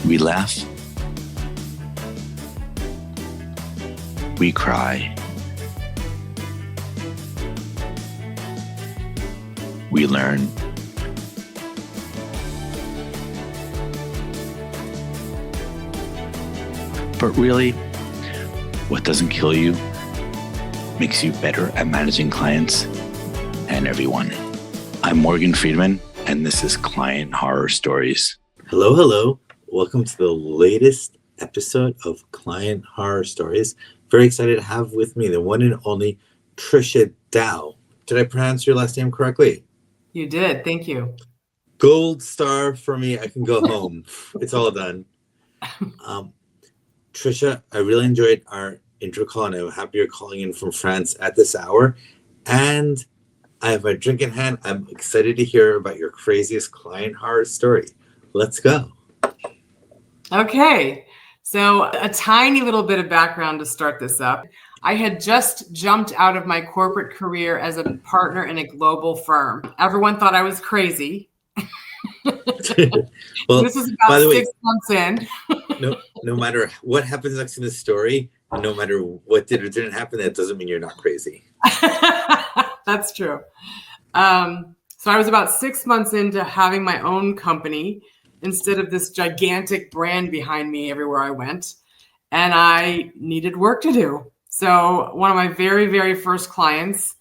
We laugh. We cry. We learn. But really, what doesn't kill you makes you better at managing clients and everyone. I'm Morgan Friedman, and this is Client Horror Stories. Hello. Welcome to the latest episode of Client Horror Stories. Very excited to have with me the one and only Trisha Daho. Did I pronounce your last name correctly? You did. Thank you. Gold star for me. I can go home. It's all done. Trisha, I really enjoyed our intro call, and I'm happy you're calling in from France at this hour. And I have my drink in hand. I'm excited to hear about your craziest client horror story. Let's go. Okay. So a tiny little bit of background to start this up. I had just jumped out of my corporate career as a partner in a global firm. Everyone thought I was crazy. Well, this is about 6 months in. no matter what happens next in the story, no matter what did or didn't happen, that doesn't mean you're not crazy. That's true. So I was about 6 months into having my own company instead of this gigantic brand behind me everywhere I went. And I needed work to do. So one of my very, very first clients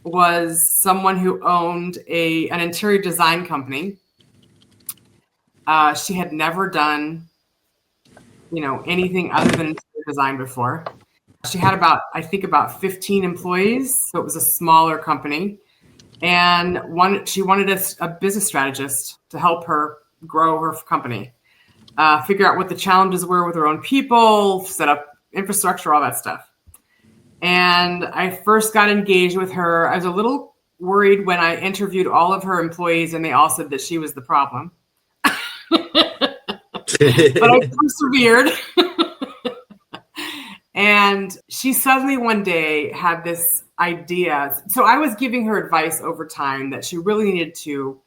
was someone who owned an interior design company. She had never done, anything other than interior design before. She had about 15 employees. So it was a smaller company. And she wanted a business strategist to help her grow her company, figure out what the challenges were with her own people, set up infrastructure, all that stuff. And I first got engaged with her. I was a little worried when I interviewed all of her employees and they all said that she was the problem. But I persevered. And she suddenly one day had this idea. So I was giving her advice over time that she really needed to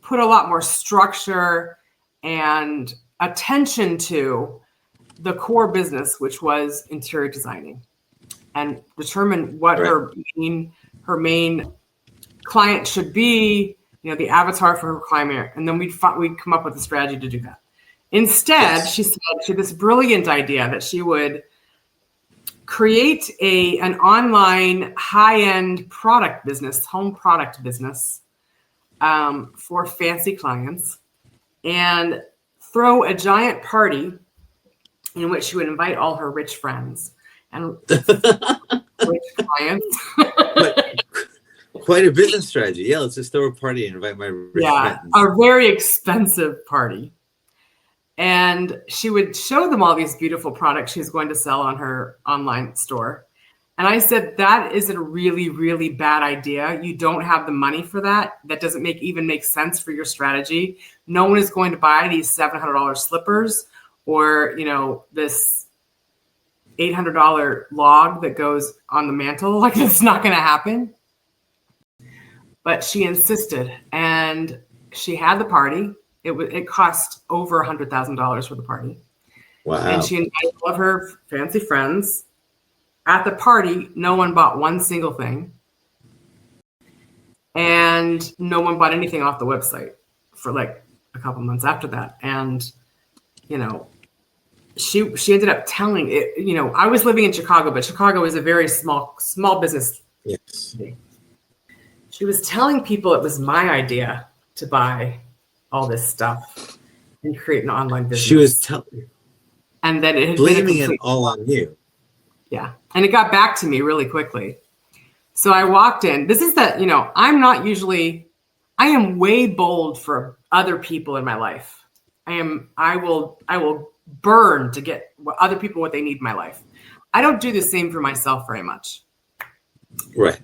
put a lot more structure and attention to the core business, which was interior designing, and determine what her main client should be, the avatar for her client. And then we'd come up with a strategy to do that. Instead, she said she had this brilliant idea that she would create an online high-end product business, home product business, for fancy clients, and throw a giant party in which she would invite all her rich friends and rich clients. Quite a business strategy. Yeah, let's just throw a party and invite my rich friends. A very expensive party. And she would show them all these beautiful products she's going to sell on her online store. And I said, that is a really, really bad idea. You don't have the money for that. That doesn't make sense for your strategy. No one is going to buy these $700 slippers or, this $800 log that goes on the mantle. Like, it's not going to happen. But she insisted, and she had the party. It cost over $100,000 for the party. Wow. And she invited all of her fancy friends. At the party, no one bought one single thing. And no one bought anything off the website for like a couple months after that. And, she ended up telling it, I was living in Chicago, but Chicago is a very small business. Yes. She was telling people it was my idea to buy all this stuff and create an online business. She was and then it had blaming it all on you. Yeah. And it got back to me really quickly. So I walked in. This is that, I am way bold for other people in my life. I will burn to get other people what they need in my life. I don't do the same for myself very much. Right.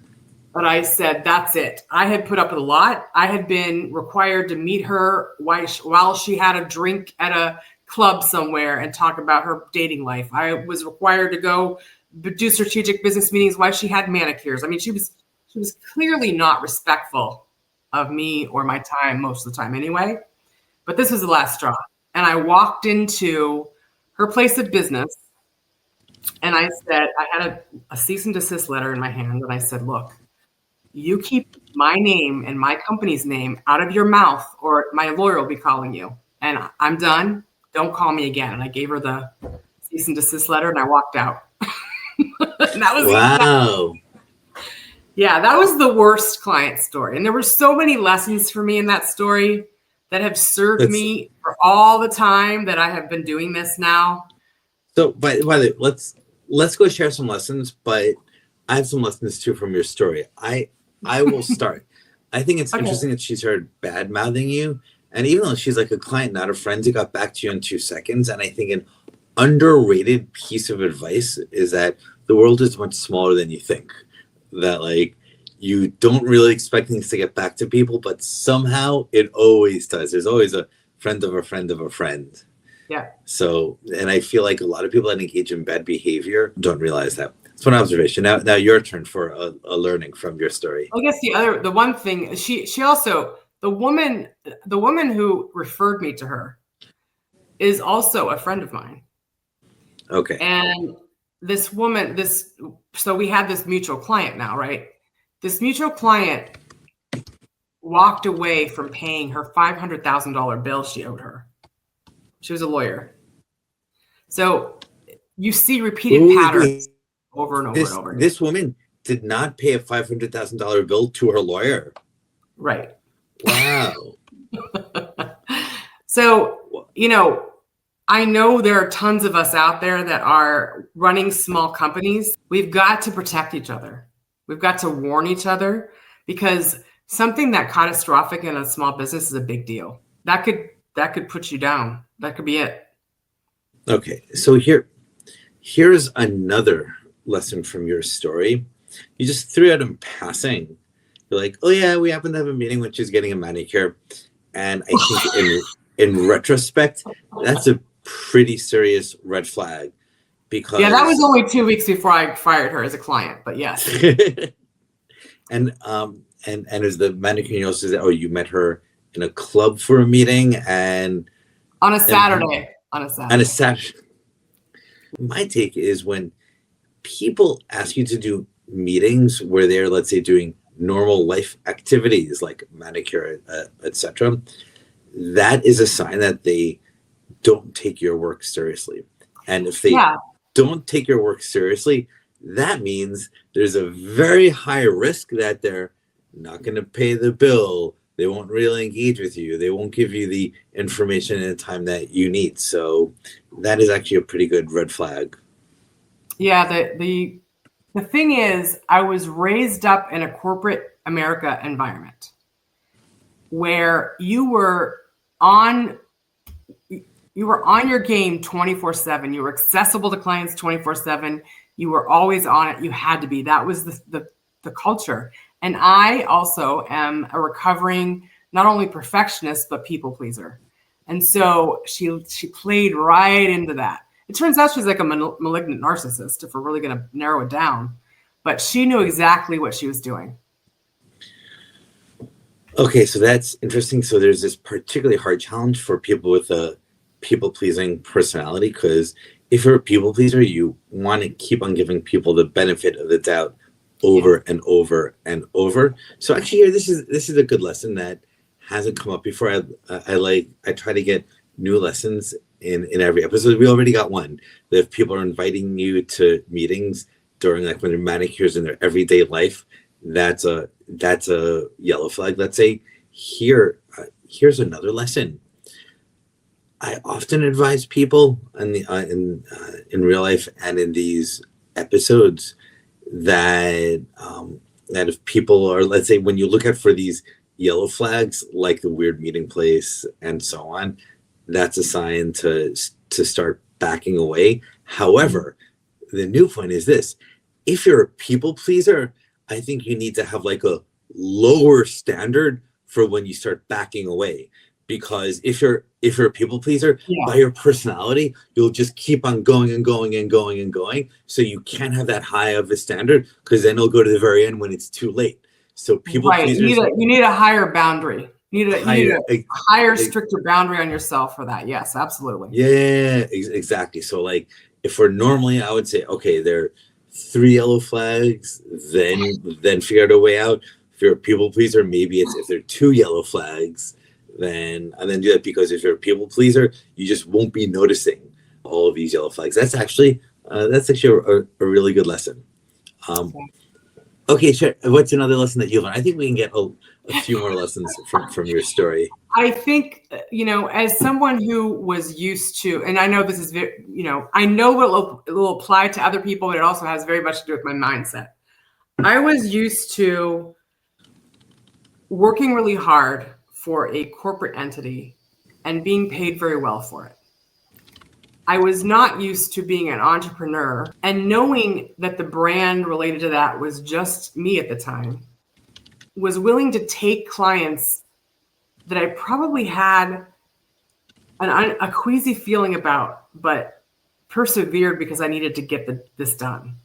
But I said, that's it. I had put up with a lot. I had been required to meet her while she had a drink at a club somewhere and talk about her dating life. I was required to go do strategic business meetings while she had manicures. I mean, she was clearly not respectful of me or my time most of the time anyway. But this was the last straw. and I walked into her place of business, and I said, I had a cease and desist letter in my hand, and I said, look, you keep my name and my company's name out of your mouth, or my lawyer will be calling you. And I'm done. Don't call me again. And I gave her the cease and desist letter, and I walked out. And that was wow. Yeah, that was the worst client story. And there were so many lessons for me in that story that have served me for all the time that I have been doing this now. So, by the way, let's go share some lessons. But I have some lessons too from your story. I will start. I think it's interesting that she started bad mouthing you, and even though she's like a client, not a friend, she got back to you in 2 seconds. And I think an underrated piece of advice is that the world is much smaller than you think. That like you don't really expect things to get back to people, but somehow it always does. There's always a friend of a friend of a friend. Yeah. So, and I feel like a lot of people that engage in bad behavior don't realize that. That's one observation. Now your turn for a learning from your story. I guess the one thing she also, the woman who referred me to her is also a friend of mine. Okay. And this woman, so we had this mutual client now, right? This mutual client walked away from paying her $500,000 bill she owed her. She was a lawyer. So you see repeated patterns over and over and over again. This woman did not pay a $500,000 bill to her lawyer. Right. Wow. So, I know there are tons of us out there that are running small companies. We've got to protect each other. We've got to warn each other, because something that catastrophic in a small business is a big deal. That could put you down. That could be it. Okay. So here's another lesson from your story. You just threw it in passing. You're like, oh yeah, we happen to have a meeting when she's getting a manicure. And I think in retrospect, that's a pretty serious red flag, because that was only 2 weeks before I fired her as a client, but yes. and as the manicure says, oh, you met her in a club for a meeting and on a Saturday. My take is when people ask you to do meetings where they're, let's say, doing normal life activities like manicure, etc., that is a sign that they don't take your work seriously. And if they don't take your work seriously, that means there's a very high risk that they're not going to pay the bill. They won't really engage with you. They won't give you the information in the time that you need. So that is actually a pretty good red flag. Yeah, the thing is, I was raised up in a corporate America environment where you were on your game 24/7. You were accessible to clients 24/7. You were always on it. You had to be. That was the culture. And I also am a recovering, not only perfectionist, but people pleaser. And so she played right into that. It turns out she's like a malignant narcissist, if we're really going to narrow it down. But she knew exactly what she was doing. Okay, so that's interesting. So there's this particularly hard challenge for people with a people-pleasing personality, because if you're a people pleaser, you want to keep on giving people the benefit of the doubt over and over and over. So actually here, this is a good lesson that hasn't come up before. I try to get new lessons in every episode. We already got one. That if people are inviting you to meetings during, like, when they're manicures in their everyday life, that's a yellow flag. Let's say here's another lesson. I often advise people in real life and in these episodes that if people are, let's say, when you look out for these yellow flags, like the weird meeting place and so on, that's a sign to start backing away. However, the new point is this: if you're a people pleaser, I think you need to have like a lower standard for when you start backing away. Because if you're a people pleaser, by your personality, you'll just keep on going and going and going and going. So you can't have that high of a standard, because then it'll go to the very end when it's too late. So people pleasers, you need a higher boundary. You need a higher, stricter boundary on yourself for that. Yes, absolutely. Yeah, exactly. So like if we're normally, I would say, okay, there are 3 yellow flags, then figure out a way out. If you're a people pleaser, maybe it's if there are 2 yellow flags, then do that, because if you're a people pleaser, you just won't be noticing all of these yellow flags. That's actually a really good lesson. Okay, sure. What's another lesson that you learned? I think we can get a few more lessons from your story. I think, as someone who was used to, and I know this is very, I know it will apply to other people, but it also has very much to do with my mindset. I was used to working really hard for a corporate entity and being paid very well for it. I was not used to being an entrepreneur and knowing that the brand related to that was just me at the time, was willing to take clients that I probably had a queasy feeling about, but persevered because I needed to get this done.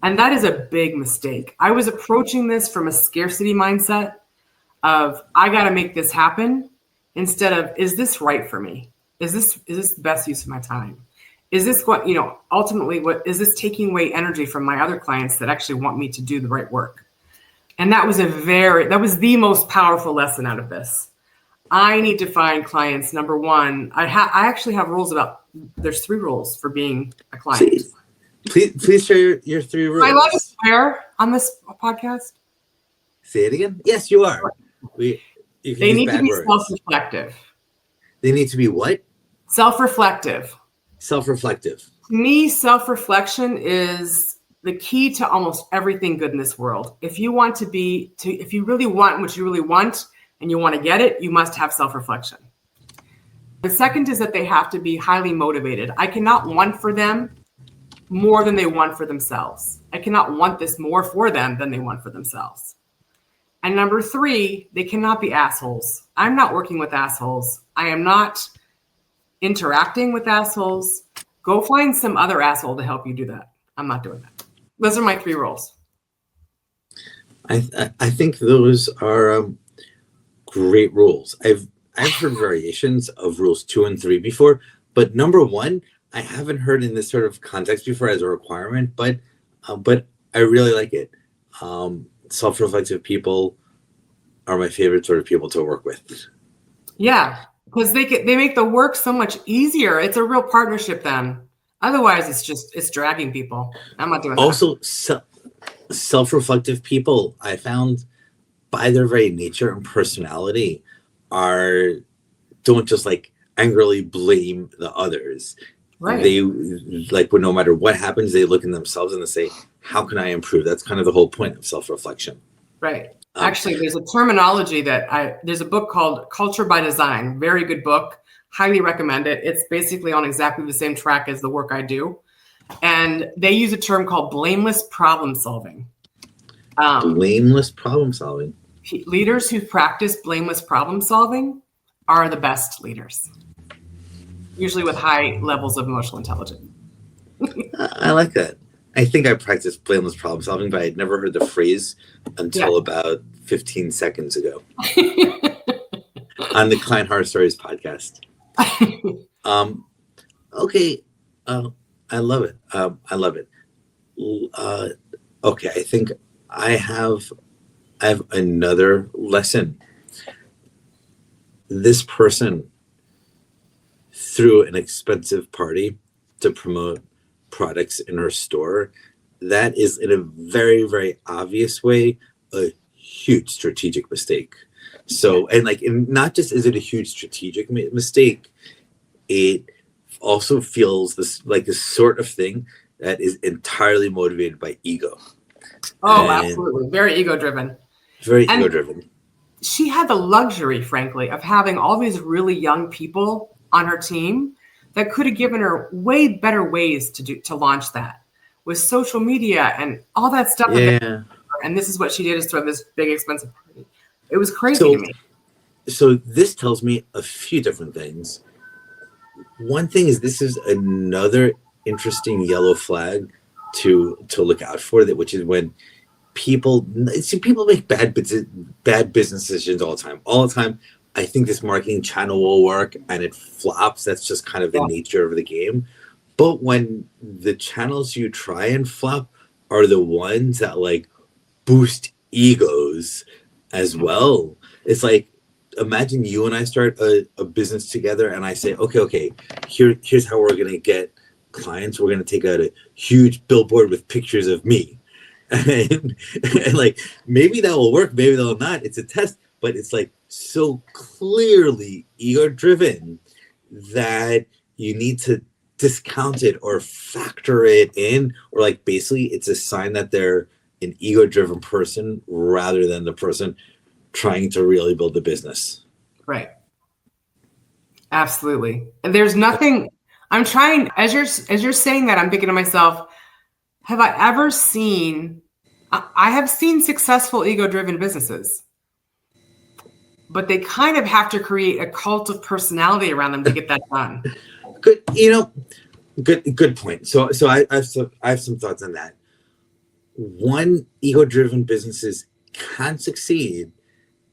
And that is a big mistake. I was approaching this from a scarcity mindset of, I got to make this happen, instead of, is this right for me? Is this the best use of my time? Is this what, ultimately, what is this taking away energy from my other clients that actually want me to do the right work? And that was the most powerful lesson out of this. I need to find clients. Number one, I actually have rules there's 3 rules for being a client. Please share your 3 rules. Am I allowed to swear on this podcast? Say it again. Yes, you are. They need to be self-reflective. They need to be what? Self-reflective. Self-reflective. To me, self-reflection is the key to almost everything good in this world. If you really want what you really want and you want to get it, you must have self-reflection. The second is that they have to be highly motivated. I cannot want for them more than they want for themselves. I cannot want this more for them than they want for themselves. And number 3, they cannot be assholes. I'm not working with assholes. I am not interacting with assholes. Go find some other asshole to help you do that. I'm not doing that. Those are my 3 rules. I think those are great rules. I've heard variations of rules 2 and 3 before, but number 1, I haven't heard in this sort of context before as a requirement, but I really like it. Self-reflective people are my favorite sort of people to work with. Yeah, because they make the work so much easier. It's a real partnership then. Otherwise, it's dragging people. I'm not doing that. Also, self-reflective people, I found, by their very nature and personality, don't just like angrily blame the others. Right. They no matter what happens, they look in themselves and they say, how can I improve? That's kind of the whole point of self-reflection. Right. Actually, there's a terminology there's a book called Culture by Design. Very good book. Highly recommend it. It's basically on exactly the same track as the work I do. And they use a term called blameless problem solving. Blameless problem solving. Leaders who practice blameless problem solving are the best leaders. Usually with high levels of emotional intelligence. I like that. I think I practiced blameless problem solving, but I had never heard the phrase until about 15 seconds ago on the Client Horror Stories podcast. Okay. I love it. I love it. Okay. I think I have another lesson. This person threw an expensive party to promote products in her store. That is, in a very, very obvious way, a huge strategic mistake. So, and not just is it a huge strategic mistake, it also feels this sort of thing that is entirely motivated by ego. Oh, absolutely. Very ego-driven. Very ego-driven. She had the luxury, frankly, of having all these really young people on her team that could have given her way better ways to launch that with social media and all that stuff. Yeah. And this is what she did, is throw this big expensive party. It was crazy to me. So this tells me a few different things. One thing is, this is another interesting yellow flag to look out for, which is when people see people make bad business decisions all the time. I think this marketing channel will work and it flops. That's just kind of the nature of the game. But when the channels you try and flop are the ones that like boost egos as well, it's like, imagine you and I start a business together and I say, okay, here's how we're going to get clients. We're going to take out a huge billboard with pictures of me. And like, maybe that will work, maybe that will not. It's a test, but it's like so clearly ego driven that you need to discount it or factor it in, or like basically it's a sign that they're an ego driven person rather than the person trying to really build the business. Right. Absolutely. And there's nothing, I'm trying, as you're saying that, I'm thinking to myself, have I ever seen, I have seen successful ego-driven businesses, but they kind of have to create a cult of personality around them to get that done. Good point. So I have some thoughts on that. One, ego-driven businesses can succeed,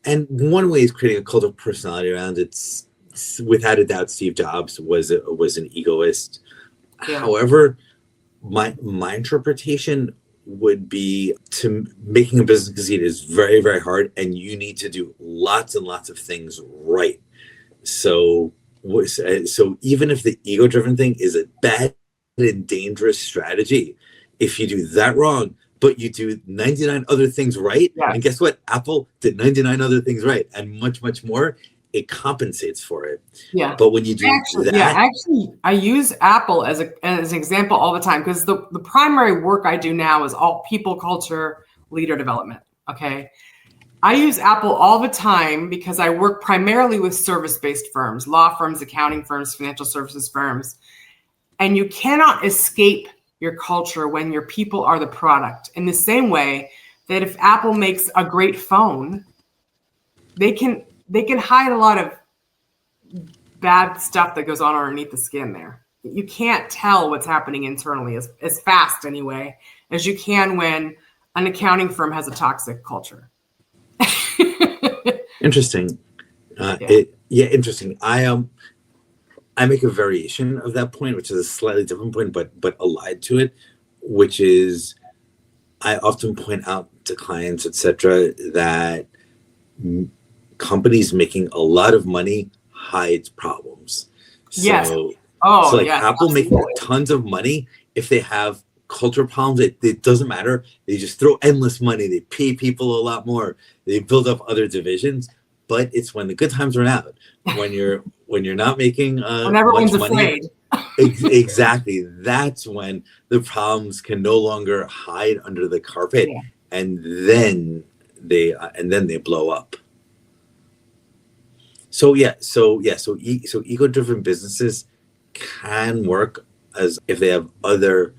and one way is creating a cult of personality around it. Without a doubt, Steve Jobs was an egoist. Yeah. However, my interpretation would be to making a business succeed is very, very hard, and you need to do lots and lots of things right. So even if the ego-driven thing is a bad and dangerous strategy, if you do that wrong, but you do 99 other things right, and guess what? Apple did 99 other things right, and much, much more. It compensates for it. Yeah. But when you do I use Apple as an example all the time, because the primary work I do now is all people, culture, leader development. Okay. I use Apple all the time because I work primarily with service-based firms, law firms, accounting firms, financial services firms. And you cannot escape your culture when your people are the product. In the same way that if Apple makes a great phone, they can hide a lot of bad stuff that goes on underneath the skin there. You can't tell what's happening internally as fast anyway as you can when an accounting firm has a toxic culture. Interesting. Interesting. I make a variation of that point, which is a slightly different point, but allied to it, which is I often point out to clients, etc., that companies making a lot of money hides problems. So Apple making tons of money, if they have culture problems, it doesn't matter. They just throw endless money. They pay people a lot more. They build up other divisions. But it's when the good times run out, when you're not making when everyone's much money. Afraid. Exactly. That's when the problems can no longer hide under the carpet, and then they blow up. So ego-driven businesses can work as if they have other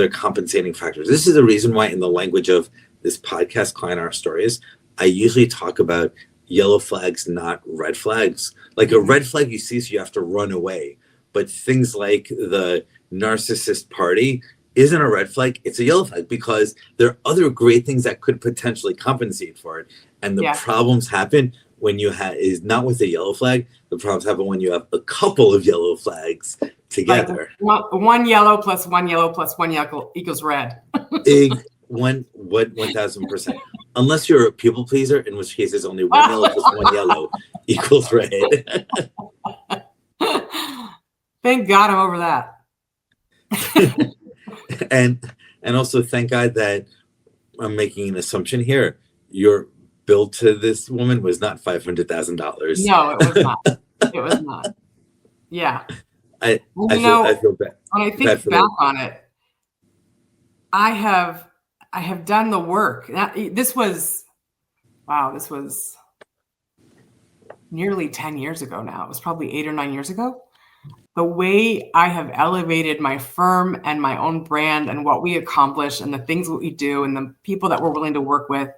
compensating factors. This is the reason why in the language of this podcast, Client Our Stories, I usually talk about yellow flags, not red flags. Like a red flag you see, so you have to run away. But things like the narcissist party isn't a red flag, it's a yellow flag, because there are other great things that could potentially compensate for it. And the problems happen when you is not with a yellow flag. The problems happen when you have a couple of yellow flags together. Like one yellow plus one yellow plus one yellow equals red. 1000%. Unless you're a people pleaser, in which case there's only one yellow plus one yellow equals red. Thank God I'm over that. and also thank God that I'm making an assumption here. Your bill to this woman was not $500,000. No, it was not. It was not. Yeah. I feel bad. When I think back on it, I have done the work. This was nearly 10 years ago now. It was probably 8 or 9 years ago. The way I have elevated my firm and my own brand and what we accomplish and the things that we do and the people that we're willing to work with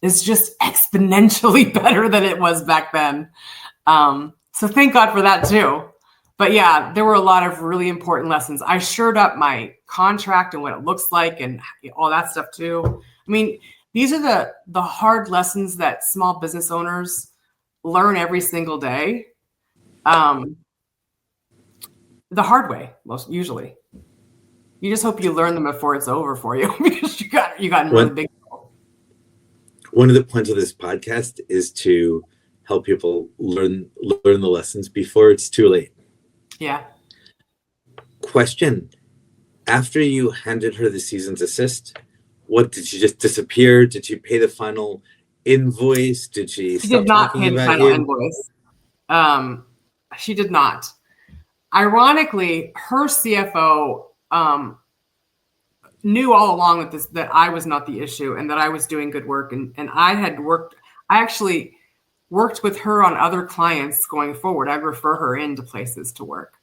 is just exponentially better than it was back then. So thank God for that too. But yeah, there were a lot of really important lessons. I shored up my contract and what it looks like and all that stuff too. I mean, these are the hard lessons that small business owners learn every single day. The hard way, most usually. You just hope you learn them before it's over for you because you got in really big trouble. One of the points of this podcast is to help people learn the lessons before it's too late. Yeah. Question: after you handed her the cease and desist, what did she just disappear? Did she pay the final invoice? Did she stop did not talking pay the about final you? invoice. She did not. Ironically, her CFO knew all along that I was not the issue and that I was doing good work. And I actually worked with her on other clients going forward. I'd refer her into places to work.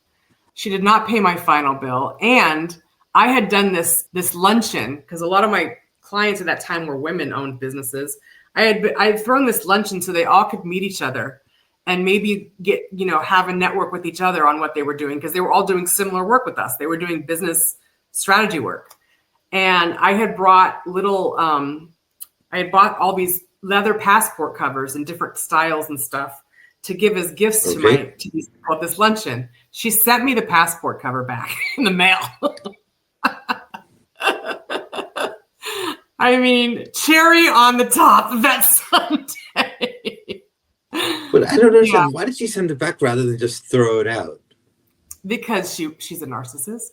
She did not pay my final bill. And I had done this luncheon because a lot of my clients at that time were women-owned businesses. I had thrown this luncheon so they all could meet each other and maybe have a network with each other on what they were doing because they were all doing similar work with us. They were doing business strategy work. And I had brought I had bought all these leather passport covers in different styles and stuff to give as gifts to these people at this luncheon. She sent me the passport cover back in the mail. I mean, cherry on the top of that Sunday. But I don't understand. Why did she send it back rather than just throw it out? Because she's a narcissist.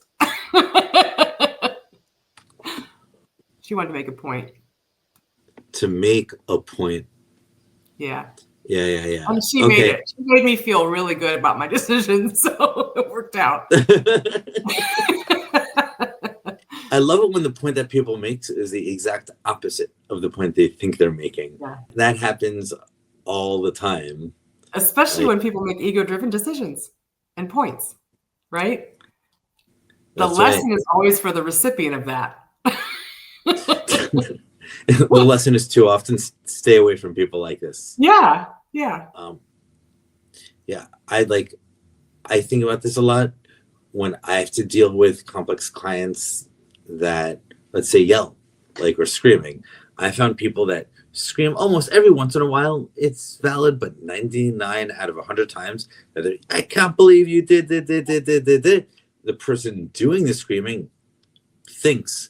She wanted to make a point. To make a point. Yeah. Yeah. And she made it. She made me feel really good about my decision, so it worked out. I love it when the point that people make is the exact opposite of the point they think they're making. Yeah. That happens all the time. Especially when people make ego-driven decisions and points, right? The lesson is always for the recipient of that. The lesson is too often stay away from people like this. Yeah. I think about this a lot when I have to deal with complex clients that, let's say, yell, or screaming. I found people that scream almost every once in a while. It's valid, but 99 out of 100 times, I can't believe you did. The person doing the screaming thinks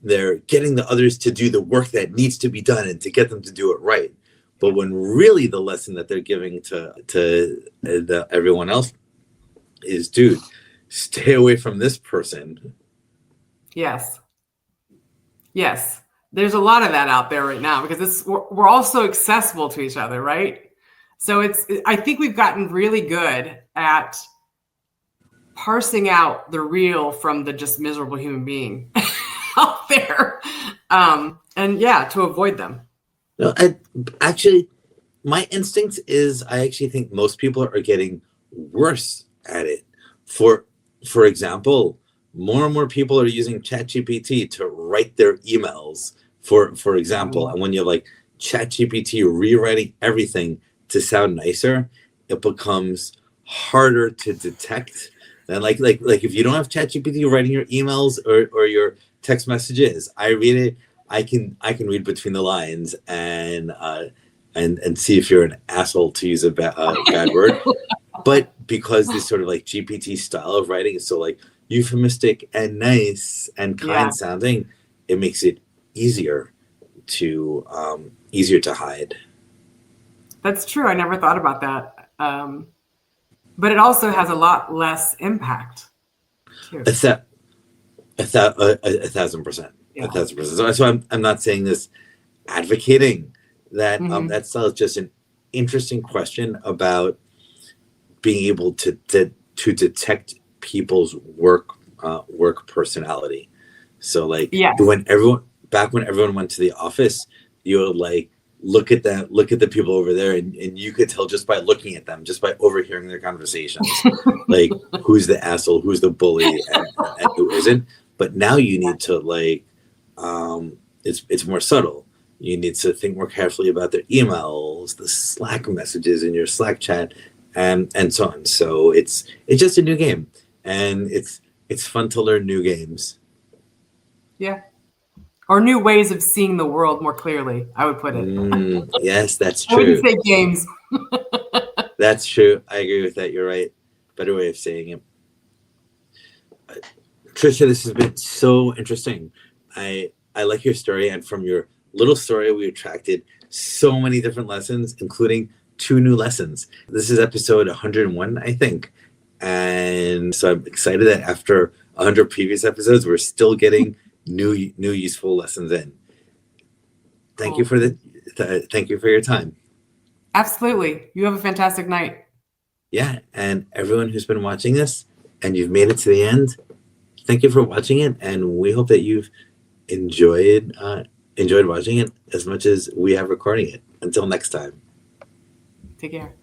they're getting the others to do the work that needs to be done and to get them to do it right. But when really the lesson that they're giving to everyone else is, dude, stay away from this person. Yes. There's a lot of that out there right now because we're all so accessible to each other, right? So I think we've gotten really good at parsing out the real from the just miserable human being out there. To avoid them. No, my instinct is I actually think most people are getting worse at it. For example, more and more people are using ChatGPT to write their emails, for example. And when you have ChatGPT rewriting everything to sound nicer, it becomes harder to detect than if you don't have ChatGPT writing your emails or your text messages. I read it. I can read between the lines and see if you're an asshole, to use a bad word. But because this sort of GPT style of writing is so euphemistic and nice and kind sounding, it makes it easier to hide. That's true. I never thought about that. But it also has a lot less impact. Too. 1,000%. Yeah. 1,000%. So I'm not saying this advocating that. That style is just an interesting question about being able to detect people's work personality. So when everyone went to the office, you would look at the people over there and you could tell just by looking at them, just by overhearing their conversations, who's the asshole, who's the bully, and who isn't. But now you need to it's more subtle. You need to think more carefully about their emails, the Slack messages in your Slack chat, and so on. So it's just a new game, and it's fun to learn new games. Yeah. or new ways of seeing the world more clearly, I would put it. Yes, that's I wouldn't true. say games. That's true. I agree with that. You're right. Better way of saying it. Trisha, this has been so interesting. I like your story, and from your little story, we attracted so many different lessons, including 2 new lessons. This is episode 101, I think. And so I'm excited that after 100 previous episodes, we're still getting new useful lessons in. Thank you for thank you for your time. Absolutely. You have a fantastic night. Yeah, and everyone who's been watching this and you've made it to the end, thank you for watching it, and we hope that you've enjoyed watching it as much as we have recording it. Until next time. Take care.